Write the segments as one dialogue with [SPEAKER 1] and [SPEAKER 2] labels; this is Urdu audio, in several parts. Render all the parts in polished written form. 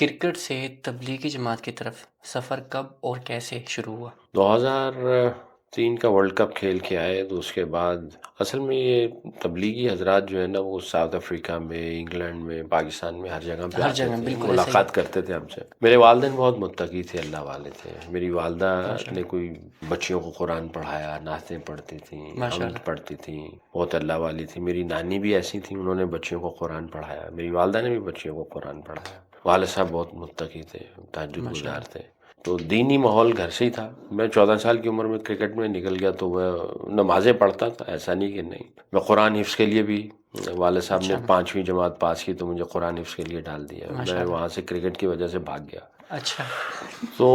[SPEAKER 1] کرکٹ سے تبلیغی جماعت کی طرف سفر کب اور کیسے شروع ہوا؟
[SPEAKER 2] 2003 کا ورلڈ کپ کھیل کے آئے تو اس کے بعد اصل میں یہ تبلیغی حضرات جو ہے نا وہ ساؤتھ افریقہ میں، انگلینڈ میں، پاکستان میں ہر جگہ پہ
[SPEAKER 1] ہر
[SPEAKER 2] آتے
[SPEAKER 1] جگہ
[SPEAKER 2] تھے،
[SPEAKER 1] بالکل ایسا ہی
[SPEAKER 2] ملاقات کرتے تھے ہم سے۔ میرے والدین بہت متقی تھے، اللہ والے تھے۔ میری والدہ
[SPEAKER 1] ماشاء
[SPEAKER 2] نے کوئی بچیوں کو قرآن پڑھایا، نعتیں پڑھتی تھیں،
[SPEAKER 1] ماشاء
[SPEAKER 2] حمد
[SPEAKER 1] اللہ
[SPEAKER 2] پڑھتی تھیں، بہت اللہ والی تھی۔ میری نانی بھی ایسی تھیں، انہوں نے بچیوں کو قرآن پڑھایا، میری والدہ نے بھی بچیوں کو قرآن پڑھایا۔ والد صاحب بہت متقی تھے، تہجد
[SPEAKER 1] ماشاء
[SPEAKER 2] گزار
[SPEAKER 1] اللہ
[SPEAKER 2] تھے، تو دینی ماحول گھر سے ہی تھا۔ میں 14 سال کی عمر میں کرکٹ میں نکل گیا تو میں نمازیں پڑھتا تھا، ایسا نہیں کہ نہیں۔ میں قرآن حفظ کے لیے بھی، والد صاحب نے
[SPEAKER 1] اچھا
[SPEAKER 2] 5ویں جماعت پاس کی تو مجھے قرآن حفظ کے لیے ڈال دیا،
[SPEAKER 1] ماشاء
[SPEAKER 2] میں
[SPEAKER 1] اللہ
[SPEAKER 2] وہاں سے کرکٹ کی وجہ سے بھاگ گیا۔
[SPEAKER 1] اچھا
[SPEAKER 2] تو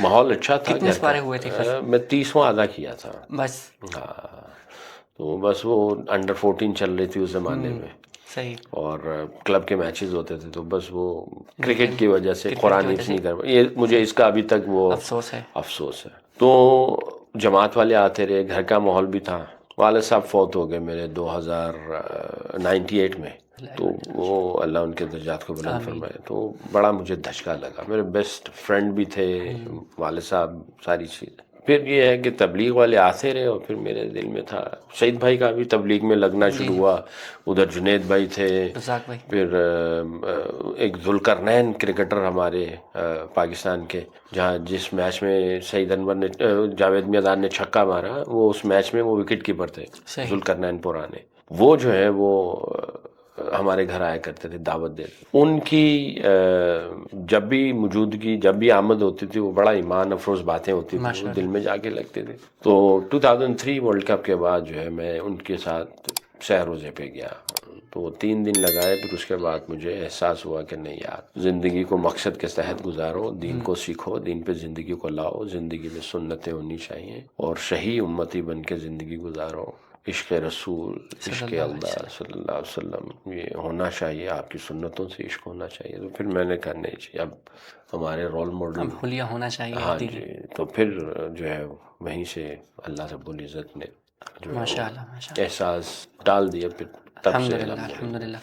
[SPEAKER 2] ماحول اچھا تھا
[SPEAKER 1] کتنے
[SPEAKER 2] گھر کا۔
[SPEAKER 1] سپارے ہوئے تھے پھر؟
[SPEAKER 2] میں 30واں ادا کیا تھا۔
[SPEAKER 1] بس
[SPEAKER 2] ہاں، تو بس وہ انڈر 14 چل رہی تھی اس زمانے میں،
[SPEAKER 1] صحیح
[SPEAKER 2] اور کلب کے میچز ہوتے تھے تو بس وہ
[SPEAKER 1] لیکن
[SPEAKER 2] کرکٹ کی وجہ سے
[SPEAKER 1] کرکٹ کی
[SPEAKER 2] قرآن
[SPEAKER 1] وجہ
[SPEAKER 2] حفظ
[SPEAKER 1] سے
[SPEAKER 2] نہیں کر، یہ مجھے اس کا ابھی تک وہ
[SPEAKER 1] افسوس ہے۔
[SPEAKER 2] افسوس ہے۔ تو جماعت والے آتے رہے، گھر کا ماحول بھی تھا۔ والد صاحب فوت ہو گئے میرے 2098 میں، تو وہ اللہ ان کے درجات کو بلند
[SPEAKER 1] آمین۔
[SPEAKER 2] فرمائے۔ تو بڑا مجھے دھچکا لگا، میرے بیسٹ فرینڈ بھی تھے والد صاحب، ساری چیز۔ پھر یہ ہے کہ تبلیغ والے آتے رہے، اور پھر میرے دل میں تھا سعید بھائی کا بھی تبلیغ میں لگنا
[SPEAKER 1] جی
[SPEAKER 2] شروع ہوا، ادھر جنید بھائی تھے،
[SPEAKER 1] رزاق بھائی
[SPEAKER 2] پھر ایک ذوالقرنین کرکٹر ہمارے پاکستان کے، جہاں جس میچ میں سعید انور نے، جاوید میدان نے چھکا مارا، وہ اس میچ میں وہ وکٹ کیپر تھے،
[SPEAKER 1] صحیح
[SPEAKER 2] ذوالقرنین پرانے۔ وہ جو ہے وہ ہمارے گھر آیا کرتے تھے، دعوت دیتے۔ ان کی جب بھی موجودگی، جب بھی آمد ہوتی تھی، وہ بڑا ایمان افروز باتیں ہوتی تھی،
[SPEAKER 1] ماشاء
[SPEAKER 2] وہ
[SPEAKER 1] اللہ
[SPEAKER 2] دل میں جا کے لگتی تھی۔ تو 2003 ورلڈ کپ کے بعد جو ہے میں ان کے ساتھ سہ روزے پہ گیا، تو 3 دن لگائے۔ پھر اس کے بعد مجھے احساس ہوا کہ نہیں یار، زندگی کو مقصد کے تحت گزارو، دین کو سیکھو، دین پہ زندگی کو لاؤ، زندگی میں سنتیں ہونی چاہیے، اور صحیح امتی بن کے زندگی گزارو۔ عشق رسول،
[SPEAKER 1] صلی
[SPEAKER 2] عشق
[SPEAKER 1] اللہ علیہ
[SPEAKER 2] اللہ
[SPEAKER 1] وسلم۔
[SPEAKER 2] صلی اللہ علیہ وسلم، یہ ہونا چاہیے، آپ کی سنتوں سے عشق ہونا چاہیے۔ تو پھر میں نے کہا نہیں جی، اب ہمارے رول ماڈل،
[SPEAKER 1] اب حلیہ ہونا چاہیے
[SPEAKER 2] ہاں
[SPEAKER 1] دینی۔
[SPEAKER 2] جی۔ تو پھر جو ہے وہیں سے اللہ رب العزت نے جو ہے
[SPEAKER 1] ماشاء
[SPEAKER 2] وہ
[SPEAKER 1] اللہ ماشاء اللہ،
[SPEAKER 2] احساس ڈال دیا، پھر تب سے
[SPEAKER 1] الحمدللہ
[SPEAKER 2] الحمدللہ۔
[SPEAKER 1] الحمدللہ۔